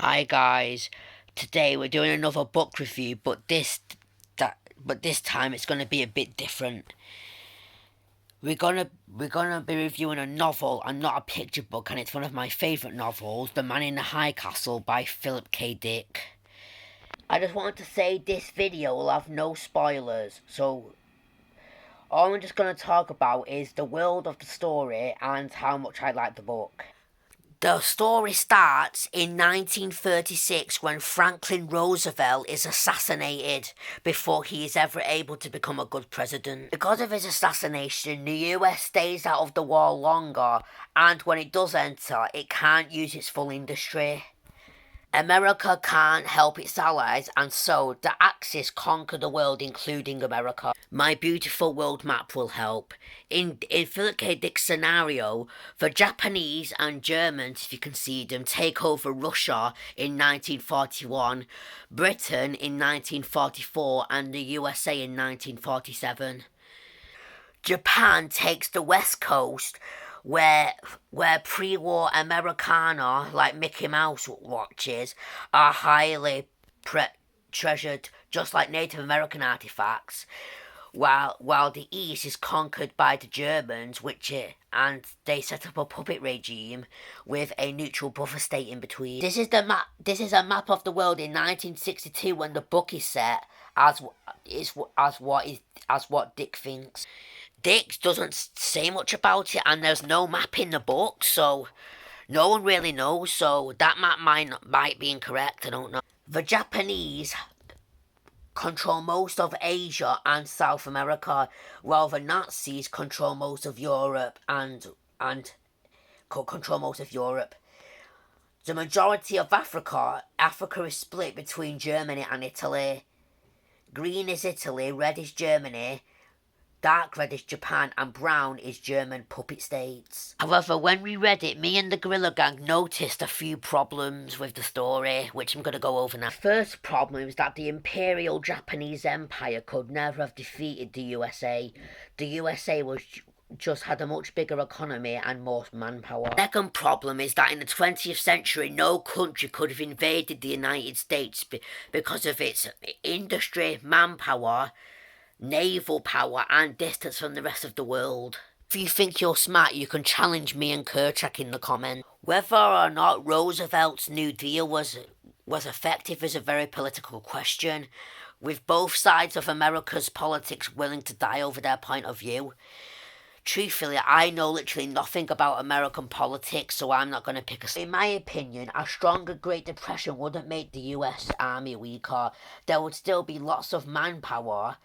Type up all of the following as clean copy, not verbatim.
Hi guys, today we're doing another book review, but this time it's gonna be a bit different. We're gonna be reviewing a novel and not a picture book, and it's one of my favourite novels, The Man in the High Castle by Philip K. Dick. I just wanted to say this video will have no spoilers, so all I'm just gonna talk about is the world of the story and how much I like the book. The story starts in 1936 when Franklin Roosevelt is assassinated before he is ever able to become a good president. Because of his assassination, the US stays out of the war longer, and when it does enter, it can't use its full industry. America can't help its allies, and so the Axis conquer the world, including America. My beautiful world map will help. In Philip K. Dick's scenario, the Japanese and Germans, if you can see them, take over Russia in 1941, Britain in 1944, and the USA in 1947. Japan takes the West Coast, where pre-war Americana, like Mickey Mouse watches, are highly treasured, just like Native American artifacts, while the East is conquered by the Germans, and they set up a puppet regime with a neutral buffer state in between. This is the map. This is a map of the world in 1962 when the book is set, as what Dick thinks. Dick doesn't say much about it, and there's no map in the book, so no one really knows. So that map might be incorrect. I don't know. The Japanese control most of Asia and South America, while the Nazis control most of Europe and control most of Europe. The majority of Africa is split between Germany and Italy. Green is Italy, red is Germany, dark red is Japan, and brown is German puppet states. However, when we read it, me and the Guerrilla Gang noticed a few problems with the story, which I'm going to go over now. The first problem was that the Imperial Japanese Empire could never have defeated the USA. The USA just had a much bigger economy and more manpower. The second problem is that in the 20th century, no country could have invaded the United States because of its industry, manpower, naval power, and distance from the rest of the world. If you think you're smart, you can challenge me and Kerchak in the comments. Whether or not Roosevelt's New Deal was effective is a very political question, with both sides of America's politics willing to die over their point of view. Truthfully, I know literally nothing about American politics, so I'm not going to pick a side. In my opinion, a stronger Great Depression wouldn't make the US Army weaker. There would still be lots of manpower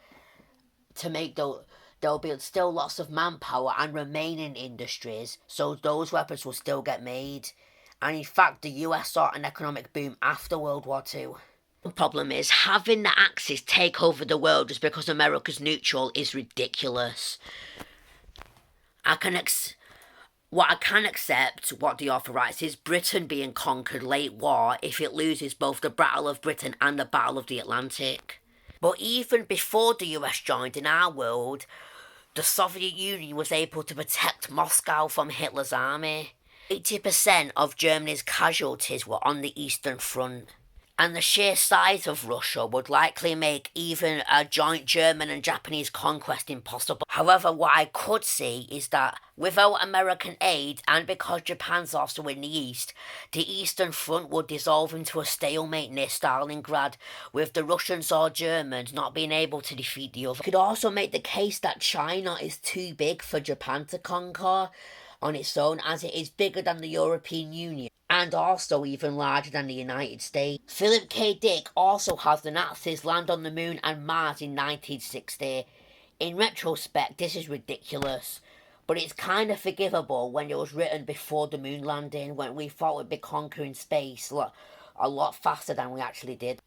to make there'll be still lots of manpower and remaining industries, so those weapons will still get made. And in fact, the US saw an economic boom after World War II. The problem is, having the Axis take over the world just because America's neutral is ridiculous. What I can accept, what the author writes, is Britain being conquered late war if it loses both the Battle of Britain and the Battle of the Atlantic. But even before the US joined in our world, the Soviet Union was able to protect Moscow from Hitler's army. 80% of Germany's casualties were on the Eastern Front. And the sheer size of Russia would likely make even a joint German and Japanese conquest impossible. However, what I could see is that without American aid, and because Japan's also in the east, the Eastern Front would dissolve into a stalemate near Stalingrad, with the Russians or Germans not being able to defeat the other. You could also make the case that China is too big for Japan to conquer on its own, as it is bigger than the European Union, and also even larger than the United States. Philip K. Dick also has the Nazis land on the moon and Mars in 1960. In retrospect, this is ridiculous, but it's kind of forgivable when it was written before the moon landing, when we thought we'd be conquering space a lot faster than we actually did.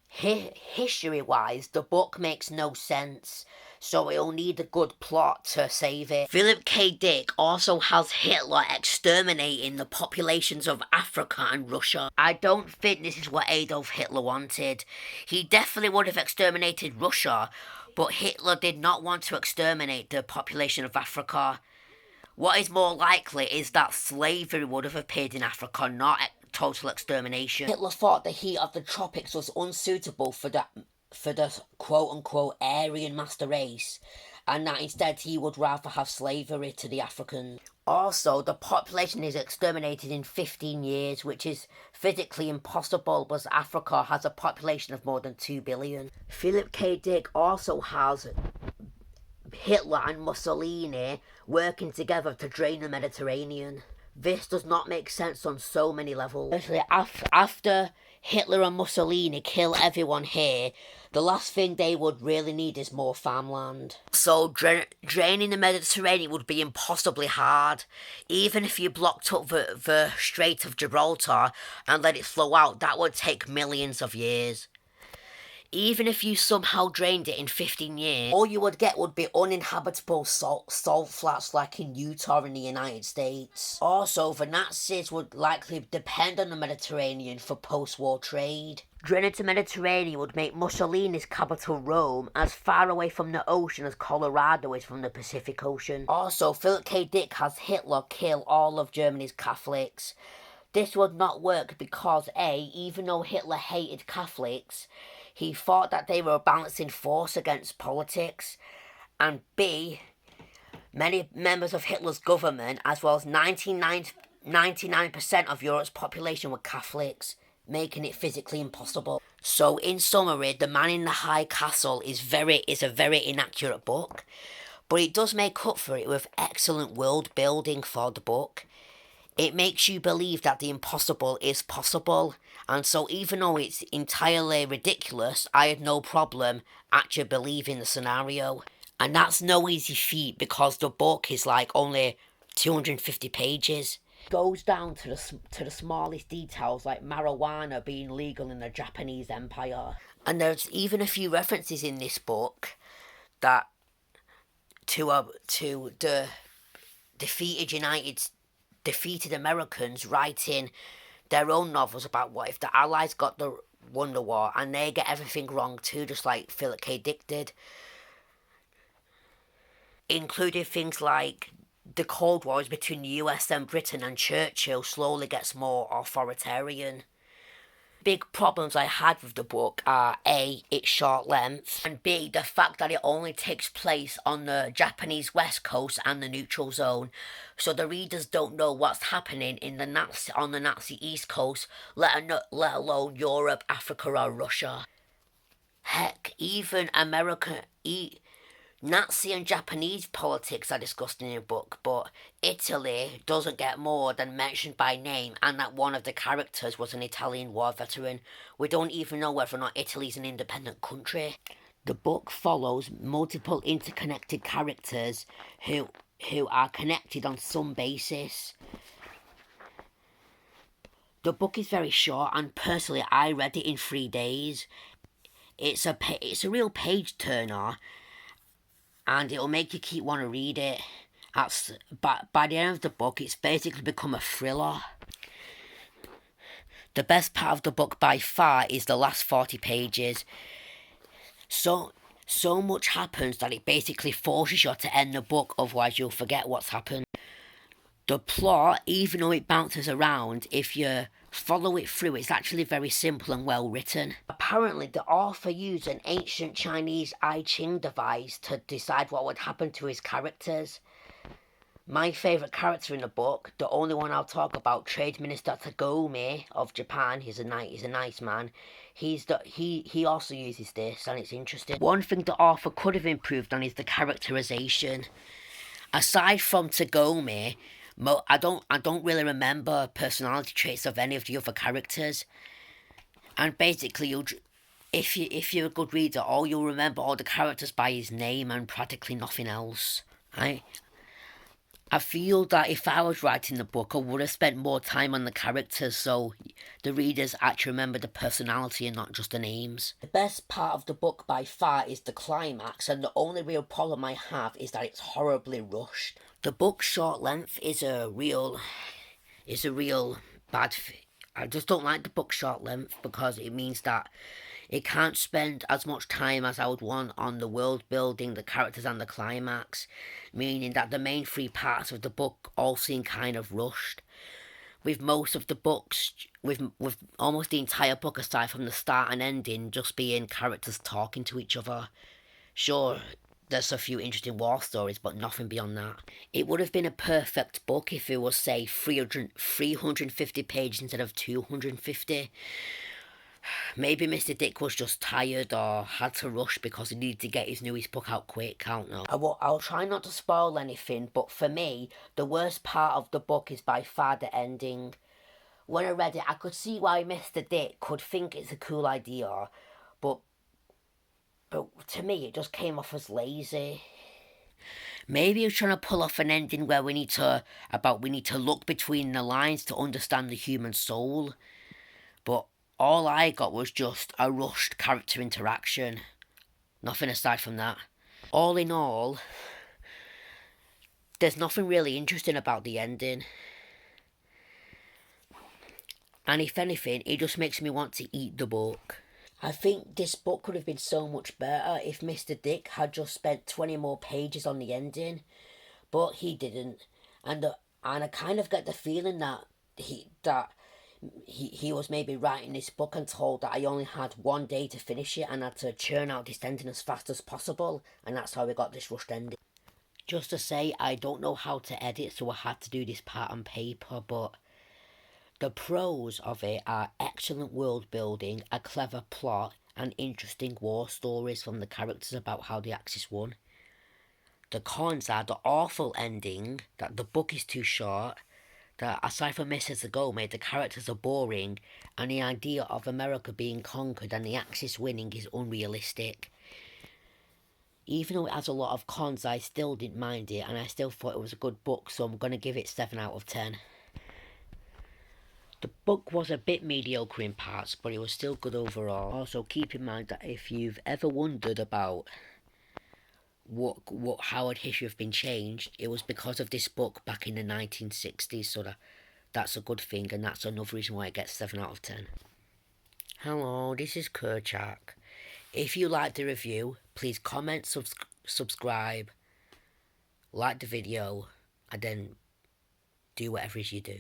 History-wise, the book makes no sense, so it'll need a good plot to save it. Philip K. Dick also has Hitler exterminating the populations of Africa and Russia. I don't think this is what Adolf Hitler wanted. He definitely would have exterminated Russia, but Hitler did not want to exterminate the population of Africa. What is more likely is that slavery would have appeared in Africa, not total extermination. Hitler thought the heat of the tropics was unsuitable for the quote-unquote Aryan master race, and that instead he would rather have slavery to the Africans. Also, the population is exterminated in 15 years, which is physically impossible, because Africa has a population of more than 2 billion. Philip K. Dick also has Hitler and Mussolini working together to drain the Mediterranean. This does not make sense on so many levels. Especially after Hitler and Mussolini kill everyone here, the last thing they would really need is more farmland. So draining the Mediterranean would be impossibly hard. Even if you blocked up the Strait of Gibraltar and let it flow out, that would take millions of years. Even if you somehow drained it in 15 years, all you would get would be uninhabitable salt flats like in Utah in the United States. Also, the Nazis would likely depend on the Mediterranean for post-war trade. Draining the Mediterranean would make Mussolini's capital, Rome, as far away from the ocean as Colorado is from the Pacific Ocean. Also, Philip K. Dick has Hitler kill all of Germany's Catholics. This would not work because A, even though Hitler hated Catholics, he thought that they were a balancing force against politics, and B, many members of Hitler's government, as well as 99% of Europe's population were Catholics, making it physically impossible. So, in summary, The Man in the High Castle is a very inaccurate book, but it does make up for it with excellent world building for the book. It makes you believe that the impossible is possible, and so even though it's entirely ridiculous, I had no problem actually believing the scenario. And that's no easy feat because the book is like only 250 pages. It goes down to the smallest details, like marijuana being legal in the Japanese Empire. And there's even a few references in this book that to the defeated Americans writing their own novels about what if the Allies got the won the war, and they get everything wrong too, just like Philip K. Dick did. Including things like the Cold War between the US and Britain, and Churchill slowly gets more authoritarian. Big problems I had with the book are A, its short length, and B, the fact that it only takes place on the Japanese West Coast and the neutral zone, so the readers don't know what's happening on the Nazi East Coast, let alone Europe, Africa or Russia. Heck, even Nazi and Japanese politics are discussed in the book, but Italy doesn't get more than mentioned by name, and that one of the characters was an Italian war veteran. We don't even know whether or not Italy's an independent country. The book follows multiple interconnected characters who are connected on some basis. The book is very short, and personally I read it in 3 days. It's a real page turner, and it'll make you keep want to read it. By the end of the book, it's basically become a thriller. The best part of the book by far is the last 40 pages. So much happens that it basically forces you to end the book, otherwise you'll forget what's happened. The plot, even though it bounces around, if you follow it through, it's actually very simple and well written. Apparently, the author used an ancient Chinese I Ching device to decide what would happen to his characters. My favourite character in the book, the only one I'll talk about, Trade Minister Tagome of Japan, he's a nice man. He also uses this, and it's interesting. One thing the author could have improved on is the characterization. Aside from Tagome, I don't really remember personality traits of any of the other characters, and basically if you're a good reader, all you'll remember all the characters by his name and practically nothing else. I feel that if I was writing the book, I would have spent more time on the characters so the readers actually remember the personality and not just the names. The best part of the book by far is the climax, and the only real problem I have is that it's horribly rushed. The book's short length is a real bad thing. I just don't like the book's short length because it means that it can't spend as much time as I would want on the world building, the characters and the climax, meaning that the main 3 parts of the book all seem kind of rushed. with most of the books, with almost the entire book aside from the start and ending, just being characters talking to each other. Sure, there's a few interesting war stories, but nothing beyond that. It would have been a perfect book if it was, say, 350 pages instead of 250. Maybe Mr. Dick was just tired or had to rush because he needed to get his newest book out quick. I don't know. I'll try not to spoil anything, but for me, the worst part of the book is by far the ending. When I read it, I could see why Mr. Dick could think it's a cool idea, but to me, it just came off as lazy. Maybe he was trying to pull off an ending where we need to look between the lines to understand the human soul, but all I got was just a rushed character interaction. Nothing aside from that. All in all, there's nothing really interesting about the ending. And if anything, it just makes me want to eat the book. I think this book could have been so much better if Mr. Dick had just spent 20 more pages on the ending, but he didn't. And I kind of get the feeling that he was maybe writing this book and told that I only had one day to finish it and had to churn out this ending as fast as possible, and that's how we got this rushed ending. Just to say, I don't know how to edit, so I had to do this part on paper, but the pros of it are excellent world building, a clever plot, and interesting war stories from the characters about how the Axis won. The cons are the awful ending, that the book is too short, that aside from Mrs. Agome, the characters are boring, and the idea of America being conquered and the Axis winning is unrealistic. Even though it has a lot of cons, I still didn't mind it, and I still thought it was a good book, so I'm going to give it 7 out of 10. The book was a bit mediocre in parts, but it was still good overall. Also, keep in mind that if you've ever wondered about how had history have been changed, it was because of this book back in the 1960s, so that's a good thing, and that's another reason why it gets 7 out of 10. Hello, this is Kerchak. If you liked the review, please comment, subscribe, like the video, and then do whatever it is you do.